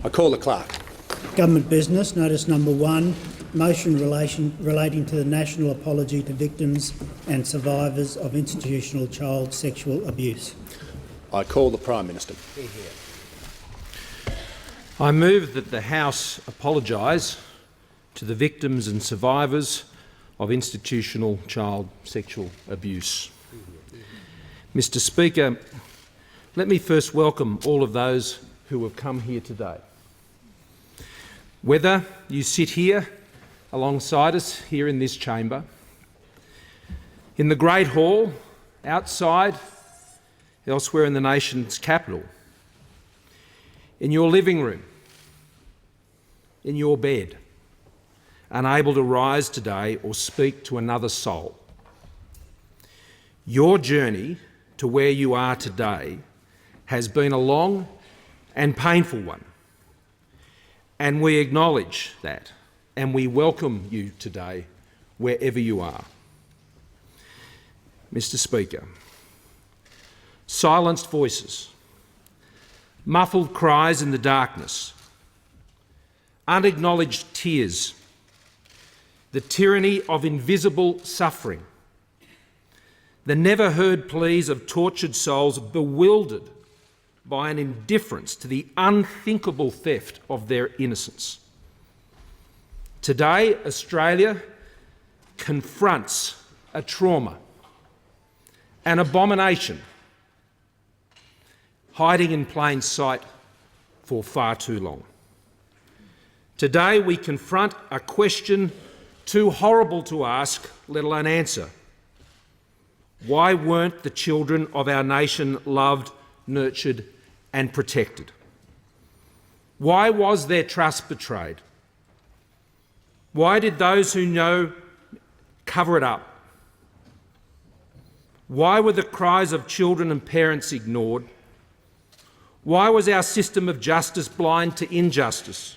I call the clerk. Government business, notice number 1, motion relating to the national apology to victims and survivors of institutional child sexual abuse. I call the Prime Minister. I move that the House apologise to the victims and survivors of institutional child sexual abuse. Mr Speaker, let me first welcome all of those who have come here today. Whether you sit here alongside us here in this chamber, in the Great Hall, outside, elsewhere in the nation's capital, in your living room, in your bed, unable to rise today or speak to another soul, your journey to where you are today has been a long and painful one, and we acknowledge that, and we welcome you today wherever you are. Mr Speaker, silenced voices, muffled cries in the darkness, unacknowledged tears, the tyranny of invisible suffering, the never-heard pleas of tortured souls bewildered by an indifference to the unthinkable theft of their innocence. Today, Australia confronts a trauma, an abomination, hiding in plain sight for far too long. Today, we confront a question too horrible to ask, let alone answer. Why weren't the children of our nation loved, nurtured and protected? Why was their trust betrayed? Why did those who know cover it up? Why were the cries of children and parents ignored? Why was our system of justice blind to injustice?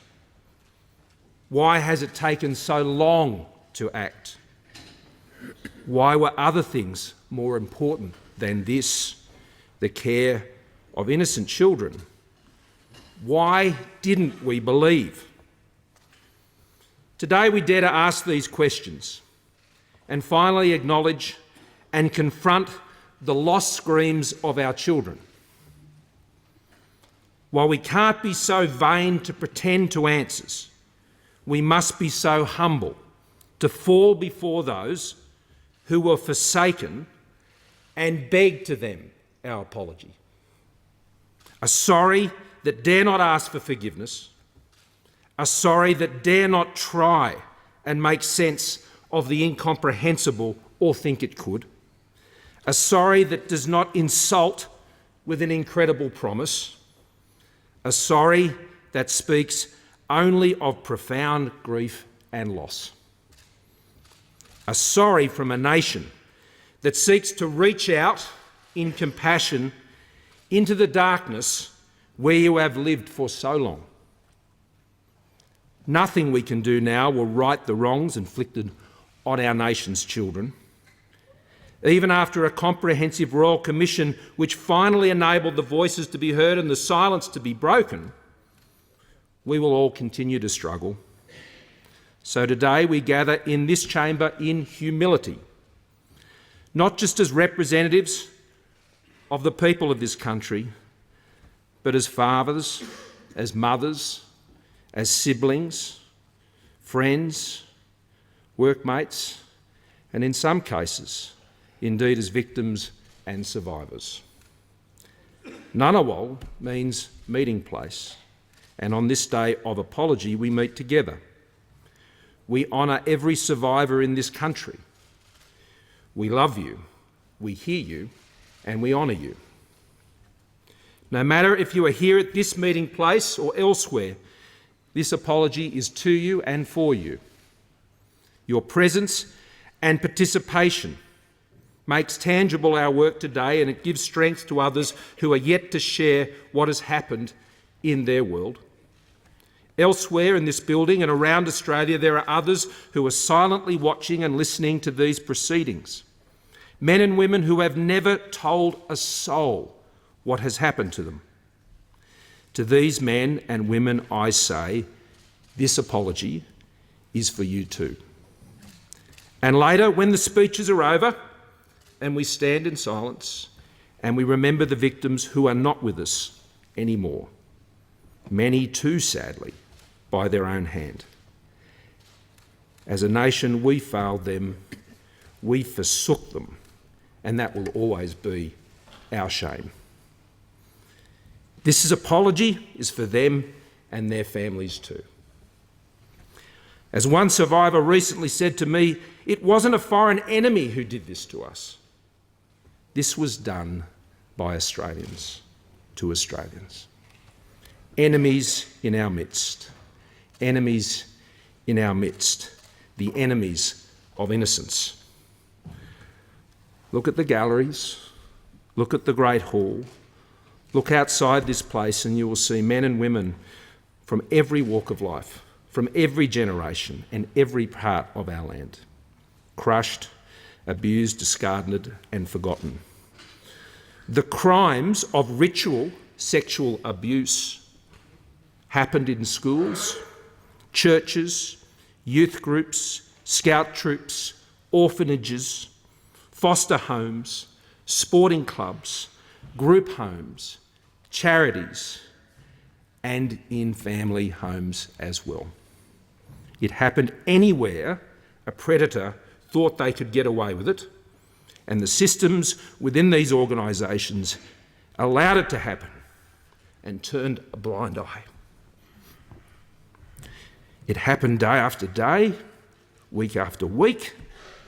Why has it taken so long to act? Why were other things more important than this, the care of innocent children? Why didn't we believe? Today we dare to ask these questions and finally acknowledge and confront the lost screams of our children. While we can't be so vain to pretend to answers, we must be so humble to fall before those who were forsaken and beg to them our apology. A sorry that dare not ask for forgiveness, a sorry that dare not try and make sense of the incomprehensible or think it could, a sorry that does not insult with an incredible promise, a sorry that speaks only of profound grief and loss. A sorry from a nation that seeks to reach out in compassion into the darkness where you have lived for so long. Nothing we can do now will right the wrongs inflicted on our nation's children. Even after a comprehensive Royal Commission which finally enabled the voices to be heard and the silence to be broken, we will all continue to struggle. So today we gather in this chamber in humility, not just as representatives of the people of this country, but as fathers, as mothers, as siblings, friends, workmates, and in some cases, indeed as victims and survivors. Ngunnawal means meeting place, and on this day of apology we meet together. We honour every survivor in this country. We love you, we hear you, and we honour you. No matter if you are here at this meeting place or elsewhere, this apology is to you and for you. Your presence and participation makes tangible our work today, and it gives strength to others who are yet to share what has happened in their world. Elsewhere in this building and around Australia, there are others who are silently watching and listening to these proceedings. Men and women who have never told a soul what has happened to them. To these men and women I say, this apology is for you too. And later, when the speeches are over and we stand in silence and we remember the victims who are not with us anymore, many too sadly by their own hand. As a nation, we failed them, we forsook them, and that will always be our shame. This apology is for them and their families too. As one survivor recently said to me, it wasn't a foreign enemy who did this to us. This was done by Australians to Australians. Enemies in our midst. Enemies in our midst. The enemies of innocence. Look at the galleries. Look at the Great Hall. Look outside this place and you will see men and women from every walk of life, from every generation and every part of our land. Crushed, abused, discarded and forgotten. The crimes of ritual sexual abuse happened in schools, churches, youth groups, scout troops, orphanages, foster homes, sporting clubs, group homes, charities, and in family homes as well. It happened anywhere a predator thought they could get away with it, and the systems within these organisations allowed it to happen and turned a blind eye. It happened day after day, week after week,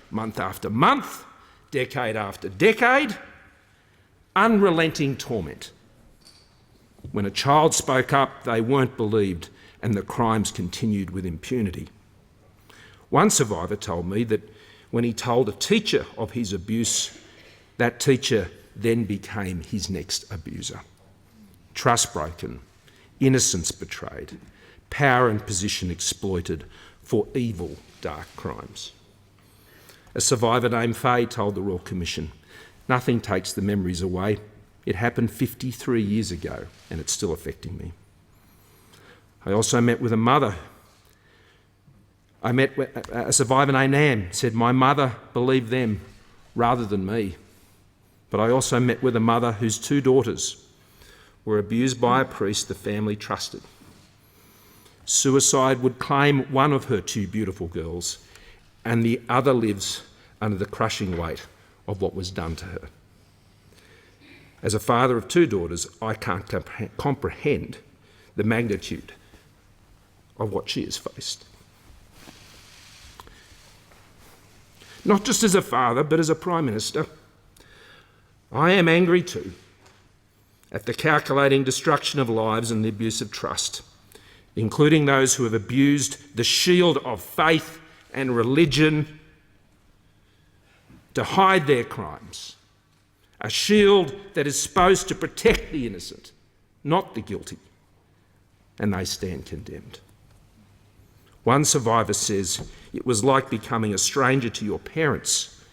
month after month, decade after decade, unrelenting torment. When a child spoke up, they weren't believed and the crimes continued with impunity. One survivor told me that when he told a teacher of his abuse, that teacher then became his next abuser. Trust broken, innocence betrayed, power and position exploited for evil, dark crimes. A survivor named Faye told the Royal Commission, nothing takes the memories away. It happened 53 years ago and it's still affecting me. I also met with a mother. I met with a survivor named Anne, said my mother believed them rather than me. But I also met with a mother whose two daughters were abused by a priest the family trusted. Suicide would claim one of her two beautiful girls and the other lives under the crushing weight of what was done to her. As a father of two daughters, I can't comprehend the magnitude of what she has faced. Not just as a father, but as a Prime Minister, I am angry too at the calculating destruction of lives and the abuse of trust, including those who have abused the shield of faith and religion to hide their crimes, a shield that is supposed to protect the innocent, not the guilty, and they stand condemned. One survivor says, it was like becoming a stranger to your parents.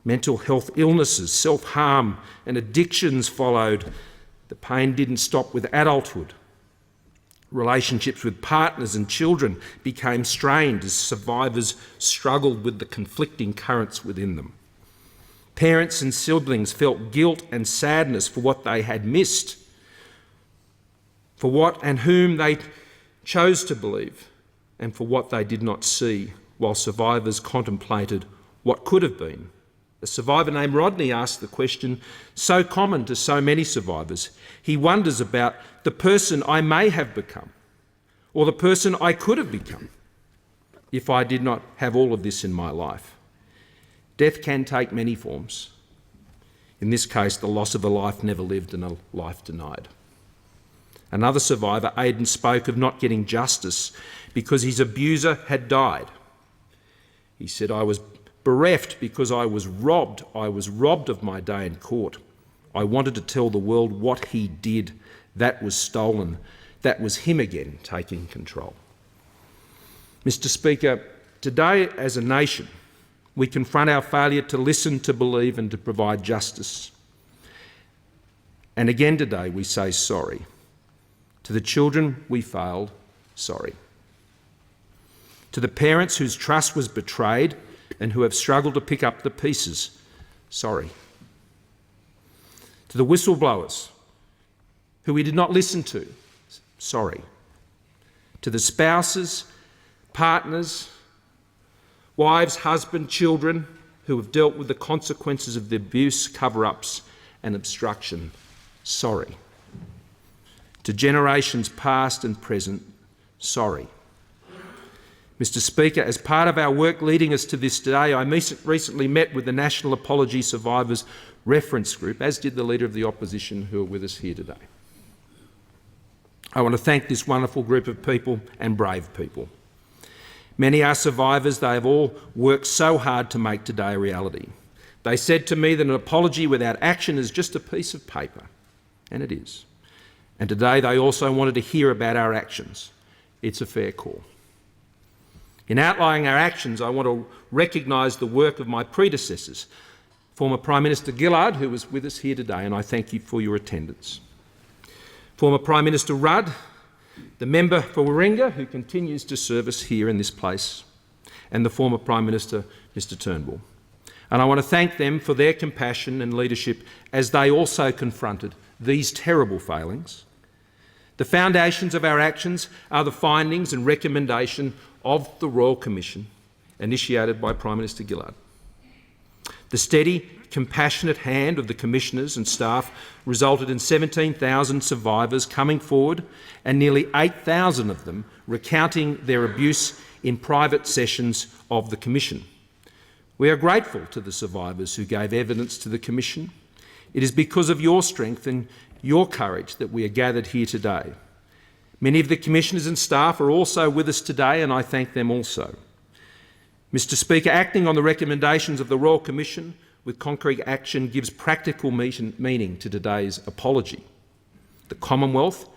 Mental health illnesses, self-harm and addictions followed. The pain didn't stop with adulthood. Relationships with partners and children became strained as survivors struggled with the conflicting currents within them. Parents and siblings felt guilt and sadness for what they had missed, for what and whom they chose to believe, and for what they did not see, while survivors contemplated what could have been. A survivor named Rodney asked the question so common to so many survivors. He wonders about the person I may have become, or the person I could have become, if I did not have all of this in my life. Death can take many forms. In this case, the loss of a life never lived and a life denied. Another survivor, Aidan, spoke of not getting justice because his abuser had died. He said, I was bereft because I was robbed. I was robbed of my day in court. I wanted to tell the world what he did. That was stolen. That was him again taking control. Mr. Speaker, today as a nation, we confront our failure to listen, to believe and to provide justice. And again today we say sorry To the children we failed, sorry. To the parents whose trust was betrayed and who have struggled to pick up the pieces, sorry. To the whistleblowers who we did not listen to, sorry. To the spouses, partners, wives, husbands, children who have dealt with the consequences of the abuse, cover-ups and obstruction, sorry. To generations past and present, sorry. Mr Speaker, as part of our work leading us to this day, I recently met with the National Apology Survivors Reference Group, as did the Leader of the Opposition who are with us here today. I want to thank this wonderful group of people and brave people. Many are survivors. They have all worked so hard to make today a reality. They said to me that an apology without action is just a piece of paper, and it is. And today they also wanted to hear about our actions. It's a fair call. In outlining our actions, I want to recognise the work of my predecessors, former Prime Minister Gillard, who was with us here today, and I thank you for your attendance. Former Prime Minister Rudd, the member for Warringah, who continues to serve us here in this place, and the former Prime Minister, Mr Turnbull. And I want to thank them for their compassion and leadership as they also confronted these terrible failings. The foundations of our actions are the findings and recommendation of the Royal Commission initiated by Prime Minister Gillard. The steady, compassionate hand of the commissioners and staff resulted in 17,000 survivors coming forward and nearly 8,000 of them recounting their abuse in private sessions of the Commission. We are grateful to the survivors who gave evidence to the Commission. It is because of your strength and your courage that we are gathered here today. Many of the commissioners and staff are also with us today, and I thank them also. Mr Speaker, acting on the recommendations of the Royal Commission with concrete action gives practical meaning to today's apology. The Commonwealth,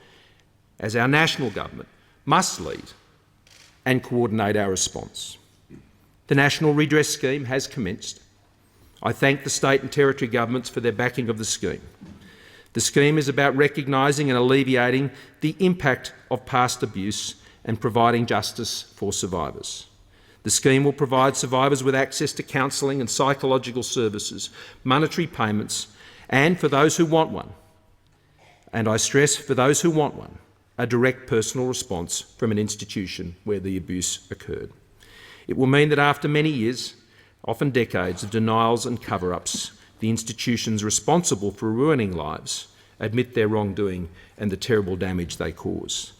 as our national government, must lead and coordinate our response. The National Redress Scheme has commenced. I thank the state and territory governments for their backing of the scheme. The scheme is about recognising and alleviating the impact of past abuse and providing justice for survivors. The scheme will provide survivors with access to counselling and psychological services, monetary payments, and for those who want one, and I stress for those who want one, a direct personal response from an institution where the abuse occurred. It will mean that after many years, often decades of denials and cover-ups, the institutions responsible for ruining lives admit their wrongdoing and the terrible damage they cause.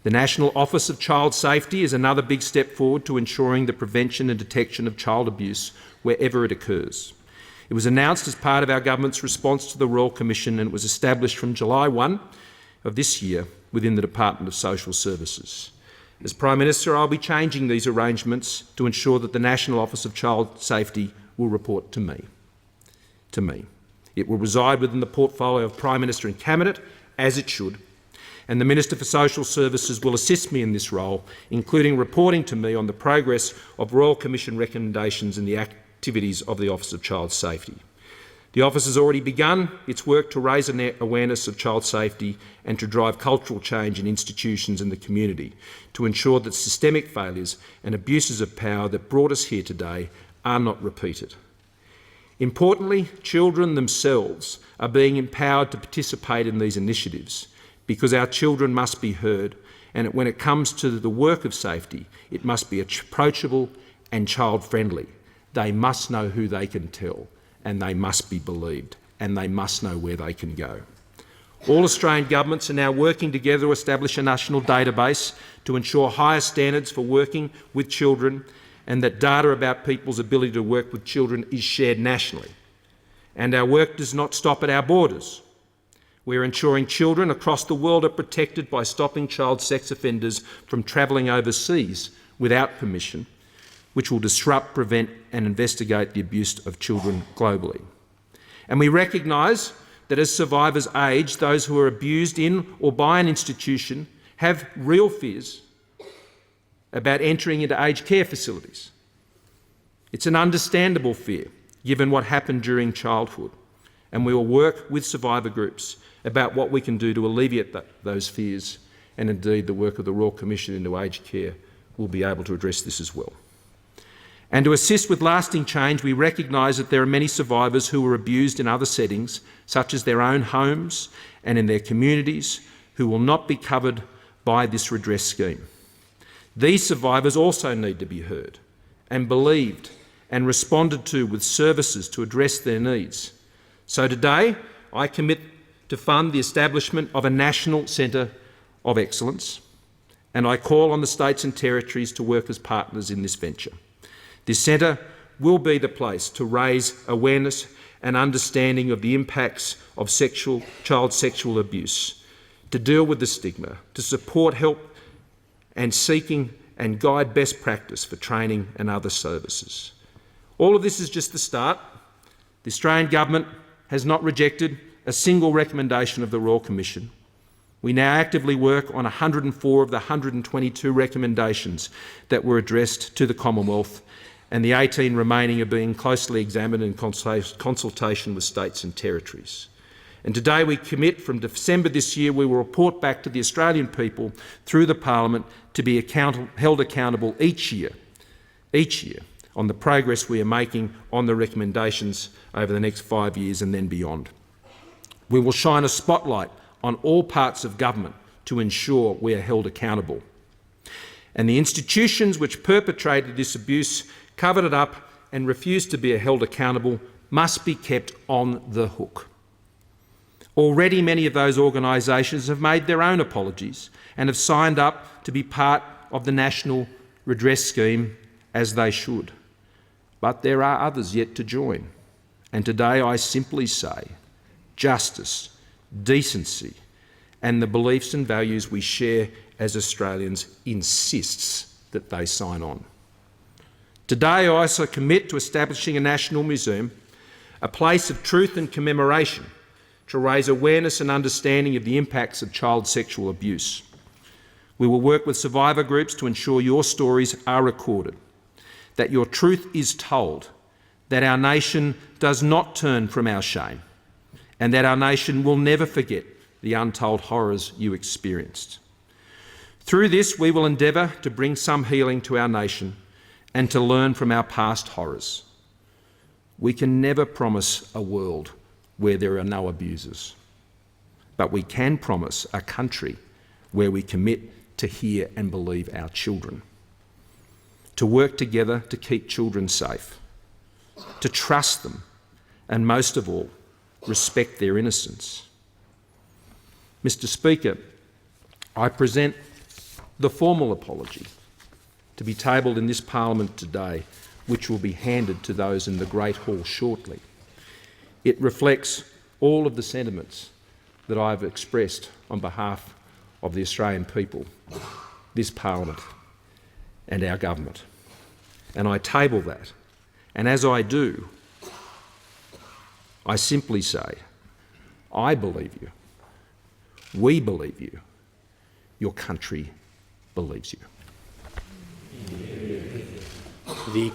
The National Office of Child Safety is another big step forward to ensuring the prevention and detection of child abuse wherever it occurs. It was announced as part of our government's response to the Royal Commission, and it was established from July 1 of this year within the Department of Social Services. As Prime Minister, I'll be changing these arrangements to ensure that the National Office of Child Safety will report to me. It will reside within the portfolio of Prime Minister and Cabinet, as it should, and the Minister for Social Services will assist me in this role, including reporting to me on the progress of Royal Commission recommendations and the activities of the Office of Child Safety. The Office has already begun its work to raise awareness of child safety and to drive cultural change in institutions and the community, to ensure that systemic failures and abuses of power that brought us here today are not repeated. Importantly, children themselves are being empowered to participate in these initiatives because our children must be heard, and when it comes to the work of safety, it must be approachable and child-friendly. They must know who they can tell, and they must be believed, and they must know where they can go. All Australian governments are now working together to establish a national database to ensure higher standards for working with children, and that data about people's ability to work with children is shared nationally. And our work does not stop at our borders. We are ensuring children across the world are protected by stopping child sex offenders from travelling overseas without permission, which will disrupt, prevent and investigate the abuse of children globally. And we recognise that as survivors age, those who are abused in or by an institution have real fears about entering into aged care facilities. It's an understandable fear, given what happened during childhood, and we will work with survivor groups about what we can do to alleviate those fears, and indeed the work of the Royal Commission into Aged Care will be able to address this as well. And to assist with lasting change, we recognise that there are many survivors who were abused in other settings, such as their own homes and in their communities, who will not be covered by this redress scheme. These survivors also need to be heard and believed and responded to with services to address their needs. So today, I commit to fund the establishment of a National Centre of Excellence, and I call on the states and territories to work as partners in this venture. This centre will be the place to raise awareness and understanding of the impacts of child sexual abuse, to deal with the stigma, to support help and seeking and guide best practice for training and other services. All of this is just the start. The Australian Government has not rejected a single recommendation of the Royal Commission. We now actively work on 104 of the 122 recommendations that were addressed to the Commonwealth, and the 18 remaining are being closely examined in consultation with states and territories. And today we commit from December this year we will report back to the Australian people through the Parliament to be held accountable each year on the progress we are making on the recommendations over the next 5 years and then beyond. We will shine a spotlight on all parts of government to ensure we are held accountable. And the institutions which perpetrated this abuse, covered it up and refused to be held accountable must be kept on the hook. Already many of those organisations have made their own apologies and have signed up to be part of the National Redress Scheme, as they should. But there are others yet to join. And today I simply say justice, decency and the beliefs and values we share as Australians insists that they sign on. Today I also commit to establishing a National Museum, a place of truth and commemoration to raise awareness and understanding of the impacts of child sexual abuse. We will work with survivor groups to ensure your stories are recorded, that your truth is told, that our nation does not turn from our shame, and that our nation will never forget the untold horrors you experienced. Through this, we will endeavour to bring some healing to our nation and to learn from our past horrors. We can never promise a world where there are no abusers, but we can promise a country where we commit to hear and believe our children, to work together to keep children safe, to trust them, and most of all, respect their innocence. Mr. Speaker, I present the formal apology to be tabled in this Parliament today, which will be handed to those in the Great Hall shortly. It reflects all of the sentiments that I've expressed on behalf of the Australian people, this Parliament and our government. And I table that. And as I do, I simply say, I believe you, we believe you, your country believes you. The